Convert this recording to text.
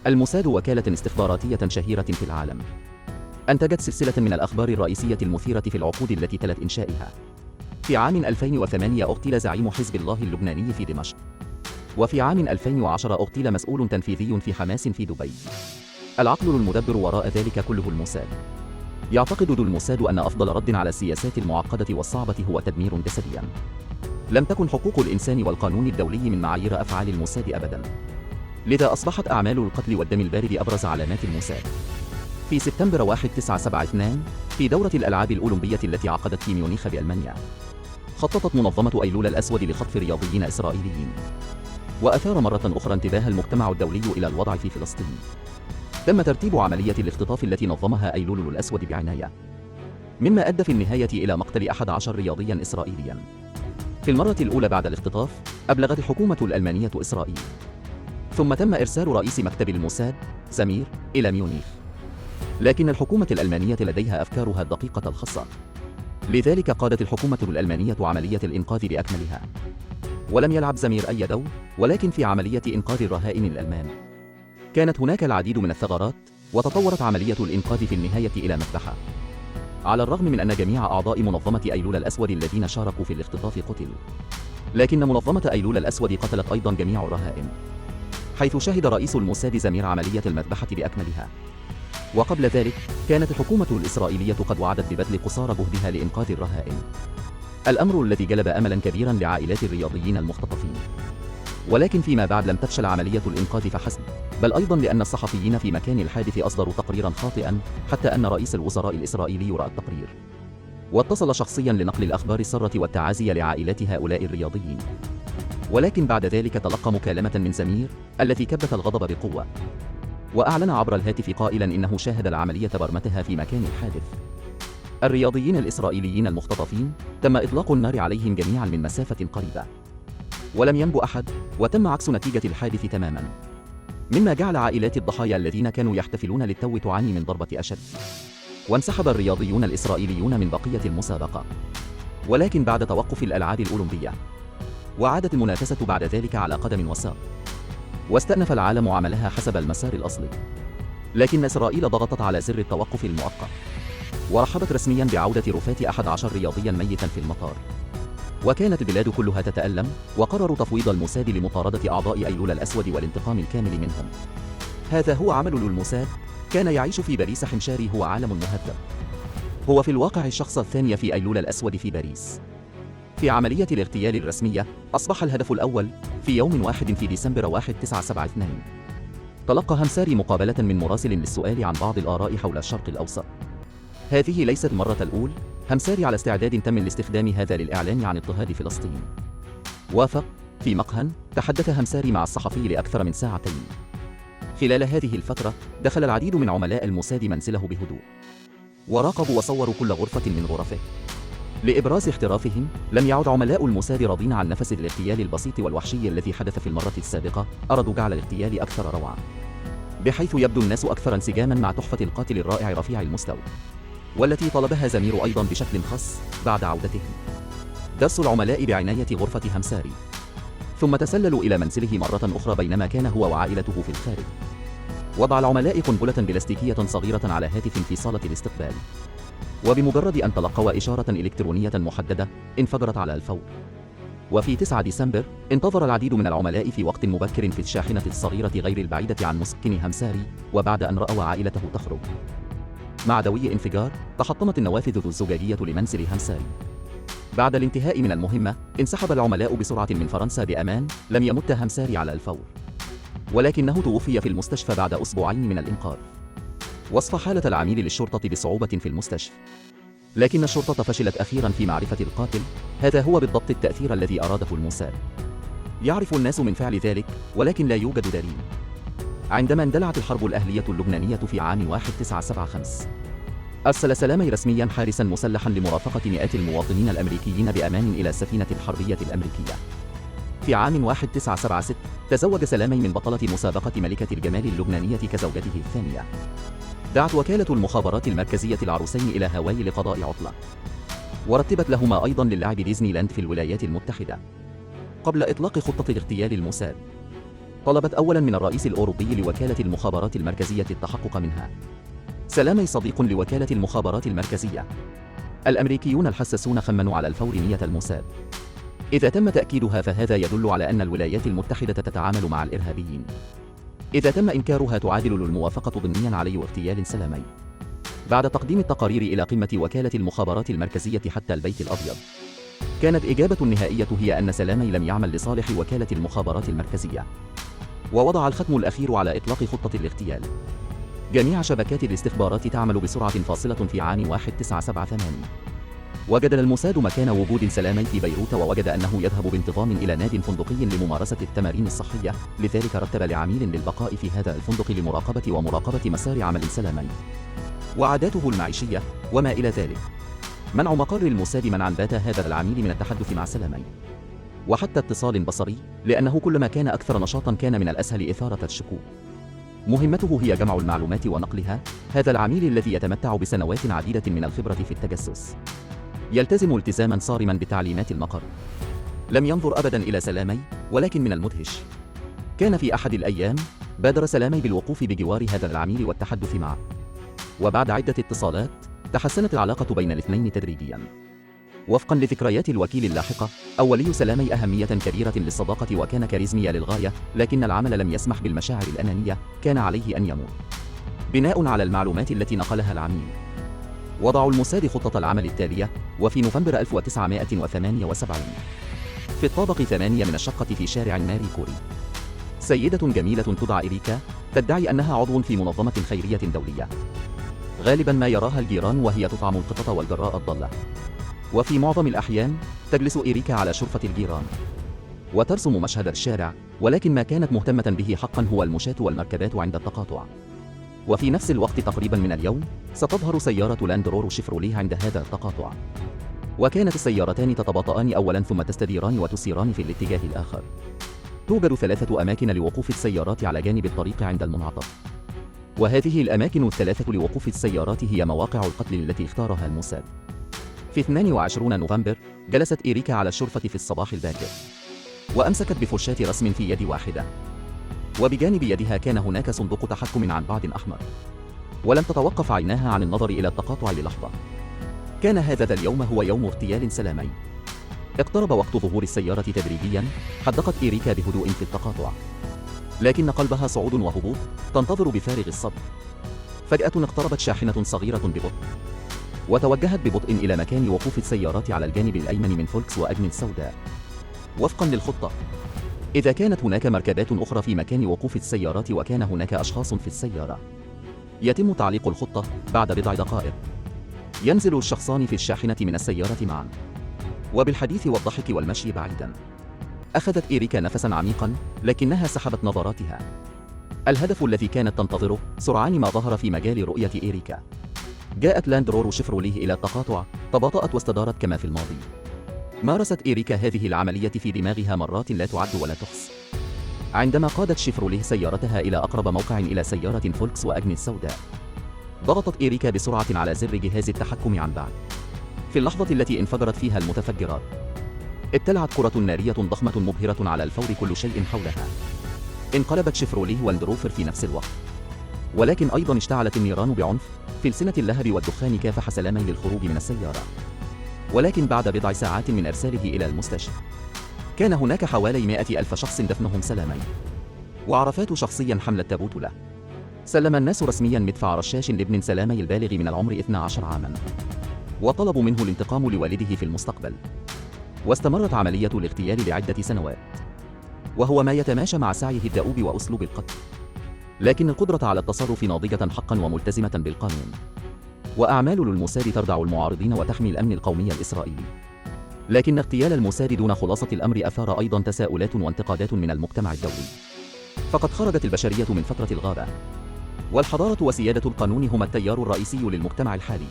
الموساد وكالة استخباراتية شهيرة في العالم، أنتجت سلسلة من الأخبار الرئيسية المثيرة في العقود التي تلت إنشائها. في عام 2008 اغتيل زعيم حزب الله اللبناني في دمشق، وفي عام 2010 اغتيل مسؤول تنفيذي في حماس في دبي. العقل المدبر وراء ذلك كله الموساد. يعتقد الموساد أن أفضل رد على السياسات المعقدة والصعبة هو تدمير جسدي. لم تكن حقوق الإنسان والقانون الدولي من معايير أفعال الموساد أبداً، لذا أصبحت أعمال القتل والدم البارد أبرز علامات الموساد. في سبتمبر 1972 في دورة الألعاب الأولمبية التي عقدت في ميونخ بألمانيا، خططت منظمة أيلول الأسود لخطف رياضيين إسرائيليين، وأثار مرة أخرى انتباه المجتمع الدولي إلى الوضع في فلسطين. تم ترتيب عملية الاختطاف التي نظمها أيلول الأسود بعناية، مما أدى في النهاية إلى مقتل 11 رياضيا إسرائيليا. في المرة الأولى بعد الاختطاف أبلغت الحكومة الألمانية إسرائيل، ثم تم إرسال رئيس مكتب الموساد زمير إلى ميونخ، لكن الحكومة الألمانية لديها أفكارها الدقيقة الخاصة، لذلك قادت الحكومة الألمانية عملية الإنقاذ بأكملها. ولم يلعب زمير أي دور، ولكن في عملية إنقاذ الرهائن الألمان كانت هناك العديد من الثغرات، وتطورت عملية الإنقاذ في النهاية إلى مذبحة. على الرغم من أن جميع أعضاء منظمة أيلول الأسود الذين شاركوا في الاختطاف قتلوا، لكن منظمة أيلول الأسود قتلت أيضا جميع الرهائن، حيث شهد رئيس الموساد زمير عملية المذبحة بأكملها. وقبل ذلك كانت الحكومة الإسرائيلية قد وعدت ببذل قصارى جهدها لإنقاذ الرهائن، الأمر الذي جلب أملا كبيرا لعائلات الرياضيين المختطفين. ولكن فيما بعد لم تفشل عملية الإنقاذ فحسب، بل أيضا لأن الصحفيين في مكان الحادث أصدروا تقريرا خاطئا، حتى أن رئيس الوزراء الإسرائيلي رأى التقرير واتصل شخصيا لنقل الأخبار السارة والتعازي لعائلات هؤلاء الرياضيين. ولكن بعد ذلك تلقى مكالمة من زمير التي كبت الغضب بقوة، وأعلن عبر الهاتف قائلا إنه شاهد العملية برمتها في مكان الحادث. الرياضيين الإسرائيليين المختطفين تم إطلاق النار عليهم جميعا من مسافة قريبة، ولم ينجو أحد، وتم عكس نتيجة الحادث تماما، مما جعل عائلات الضحايا الذين كانوا يحتفلون للتو تعاني من ضربة أشد. وانسحب الرياضيون الإسرائيليون من بقية المسابقة، ولكن بعد توقف الألعاب الأولمبية، وعادت المنافسة بعد ذلك على قدم وساق، واستأنف العالم عملها حسب المسار الأصلي. لكن إسرائيل ضغطت على زر التوقف المؤقت، ورحبت رسميا بعودة رفاة 11 رياضيا ميتا في المطار. وكانت البلاد كلها تتألم، وقرروا تفويض الموساد لمطاردة أعضاء أيلول الأسود والانتقام الكامل منهم. هذا هو عمل الموساد. كان يعيش في باريس. حمشاري هو عالم مهذب، هو في الواقع الشخص الثاني في أيلول الأسود في باريس. في عملية الاغتيال الرسمية أصبح الهدف الأول في يوم واحد في ديسمبر 1972. تلقى همساري مقابلة من مراسل للسؤال عن بعض الآراء حول الشرق الأوسط. هذه ليست المرة الأولى. همساري على استعداد تم لاستخدام هذا للإعلان عن اضطهاد فلسطين. وافق. في مقهى تحدث همساري مع الصحفي لأكثر من ساعتين. خلال هذه الفترة دخل العديد من عملاء الموساد منزله بهدوء، وراقبوا وصوروا كل غرفة من غرفه. لإبراز احترافهم، لم يعد عملاء الموساد راضين عن نفس الاغتيال البسيط والوحشي الذي حدث في المرة السابقة. أرادوا جعل الاغتيال أكثر روعة، بحيث يبدو الناس أكثر انسجاما مع تحفة القاتل الرائع رفيع المستوى، والتي طلبها زمير أيضا بشكل خاص بعد عودته. درسوا العملاء بعناية غرفة همساري، ثم تسللوا إلى منزله مرة أخرى بينما كان هو وعائلته في الخارج. وضع العملاء قنبلة بلاستيكية صغيرة على هاتف في صالة الاستقبال، وبمجرد أن تلقوا إشارة إلكترونية محددة انفجرت على الفور. وفي 9 ديسمبر انتظر العديد من العملاء في وقت مبكر في الشاحنة الصغيرة غير البعيدة عن مسكن همساري، وبعد أن رأوا عائلته تخرج مع دوي انفجار تحطمت النوافذ الزجاجية لمنزل همساري. بعد الانتهاء من المهمة انسحب العملاء بسرعة من فرنسا بأمان. لم يمت همساري على الفور، ولكنه توفي في المستشفى بعد أسبوعين من الإنقاذ. وصف حالة العميل للشرطة بصعوبة في المستشفى، لكن الشرطة فشلت أخيرا في معرفة القاتل. هذا هو بالضبط التأثير الذي أراده الموساد. يعرف الناس من فعل ذلك، ولكن لا يوجد دليل. عندما اندلعت الحرب الأهلية اللبنانية في عام 1975، أرسل سلامي رسميا حارسا مسلحا لمرافقة مئات المواطنين الأمريكيين بأمان إلى السفينة الحربية الأمريكية. في عام 1976 تزوج سلامي من بطلة مسابقة ملكة الجمال اللبنانية كزوجته الثانية. دعت وكالة المخابرات المركزية العروسين إلى هاواي لقضاء عطلة، ورتبت لهما أيضا للعب ديزني لاند في الولايات المتحدة قبل إطلاق خطة اغتيال الموساد. طلبت أولاً من الرئيس الأوروبي لوكالة المخابرات المركزية التحقق منها. سلامي صديق لوكالة المخابرات المركزية. الأمريكيون الحساسون خمنوا على الفور نية الموساد. إذا تم تأكيدها فهذا يدل على أن الولايات المتحدة تتعامل مع الإرهابيين. إذا تم إنكارها تعادل الموافقة ضمنياً على اغتيال سلامي. بعد تقديم التقارير إلى قمة وكالة المخابرات المركزية حتى البيت الأبيض، كانت إجابة النهائية هي أن سلامي لم يعمل لصالح وكالة المخابرات المركزية. ووضع الختم الأخير على إطلاق خطة الاغتيال. جميع شبكات الاستخبارات تعمل بسرعة فاصلة في عام 1978. وجد الموساد مكان وجود سلامي في بيروت، ووجد أنه يذهب بانتظام إلى ناد فندقي لممارسة التمارين الصحية، لذلك رتب لعميل للبقاء في هذا الفندق لمراقبة ومسار عمل سلامي وعاداته المعيشية وما إلى ذلك. منع مقر الموساد منعا بات هذا العميل من التحدث مع سلامي وحتى اتصال بصري، لأنه كلما كان أكثر نشاطا كان من الأسهل إثارة الشكوك. مهمته هي جمع المعلومات ونقلها. هذا العميل الذي يتمتع بسنوات عديدة من الخبرة في التجسس يلتزم التزاما صارما بتعليمات المقر. لم ينظر أبدا إلى سلامي، ولكن من المدهش كان في أحد الأيام بادر سلامي بالوقوف بجوار هذا العميل والتحدث معه. وبعد عدة اتصالات تحسنت العلاقة بين الاثنين تدريجيا. وفقا لذكريات الوكيل اللاحقة، أولي سلامي أهمية كبيرة للصداقة وكان كاريزميا للغاية، لكن العمل لم يسمح بالمشاعر الأنانية، كان عليه أن يموت. بناء على المعلومات التي نقلها العميل، وضعوا الموساد خطة العمل التالية. وفي نوفمبر 1978 في الطابق 8 من الشقة في شارع ماري كوري، سيدة جميلة تدعى إريكا تدعي أنها عضو في منظمة خيرية دولية. غالبا ما يراها الجيران وهي تطعم القطط والجراء الضالة. وفي معظم الأحيان تجلس إريكا على شرفة الجيران وترسم مشهد الشارع، ولكن ما كانت مهتمة به حقا هو المشاة والمركبات عند التقاطع. وفي نفس الوقت تقريبا من اليوم ستظهر سيارة لاند رور شيفروليه عند هذا التقاطع، وكانت السيارتان تتباطئان أولا ثم تستديران وتسيران في الاتجاه الآخر. توجد 3 أماكن لوقوف السيارات على جانب الطريق عند المنعطف، وهذه الأماكن الثلاثة لوقوف السيارات هي مواقع القتل التي اختارها الموساد. في 22 نوفمبر جلست إريكا على الشرفة في الصباح الباكر، وأمسكت بفرشاة رسم في يد واحدة، وبجانب يدها كان هناك صندوق تحكم عن بعد أحمر، ولم تتوقف عيناها عن النظر إلى التقاطع للحظة. كان هذا اليوم هو يوم اغتيال سلامي. اقترب وقت ظهور السيارة تدريجيا. حدقت إريكا بهدوء في التقاطع، لكن قلبها صعود وهبوط، تنتظر بفارغ الصبر. فجأة اقتربت شاحنة صغيرة ببطء، وتوجهت ببطء إلى مكان وقوف السيارات على الجانب الأيمن من فولكس واجن السوداء. وفقا للخطة، إذا كانت هناك مركبات أخرى في مكان وقوف السيارات وكان هناك أشخاص في السيارة، يتم تعليق الخطة بعد بضع دقائق. ينزل الشخصان في الشاحنة من السيارة معا، وبالحديث والضحك والمشي بعيدا. أخذت إريكا نفسا عميقا، لكنها سحبت نظراتها. الهدف الذي كانت تنتظره سرعان ما ظهر في مجال رؤية إريكا. جاءت لاند رور شيفروليه إلى التقاطع، تباطأت واستدارت كما في الماضي. مارست إريكا هذه العملية في دماغها مرات لا تعد ولا تحصى. عندما قادت شيفروليه سيارتها إلى أقرب موقع إلى سيارة فولكس واجن السوداء، ضغطت إريكا بسرعة على زر جهاز التحكم عن بعد. في اللحظة التي انفجرت فيها المتفجرات، ابتلعت كرة نارية ضخمة مبهرة على الفور كل شيء حولها. انقلبت شيفروليه والدروفر في نفس الوقت، ولكن أيضا اشتعلت النيران بعنف. في لسنة اللهب والدخان كافح سلامي للخروج من السيارة، ولكن بعد بضع ساعات من إرساله إلى المستشفى، كان هناك حوالي 100,000 شخص دفنهم سلامي، وعرفات شخصيا حمل التابوت له. سلم الناس رسميا مدفع رشاش لابن سلامي البالغ من العمر 12 عاما، وطلبوا منه الانتقام لوالده في المستقبل. واستمرت عملية الاغتيال لعدة سنوات، وهو ما يتماشى مع سعيه الدؤوب وأسلوب القتل، لكن القدرة على التصرف ناضجة حقا وملتزمة بالقانون. وأعمال الموساد تردع المعارضين وتحمي الأمن القومي الإسرائيلي. لكن اغتيال الموساد دون خلاصة الأمر أثار أيضا تساؤلات وانتقادات من المجتمع الدولي. فقد خرجت البشرية من فترة الغابة، والحضارة وسيادة القانون هما التيار الرئيسي للمجتمع الحالي.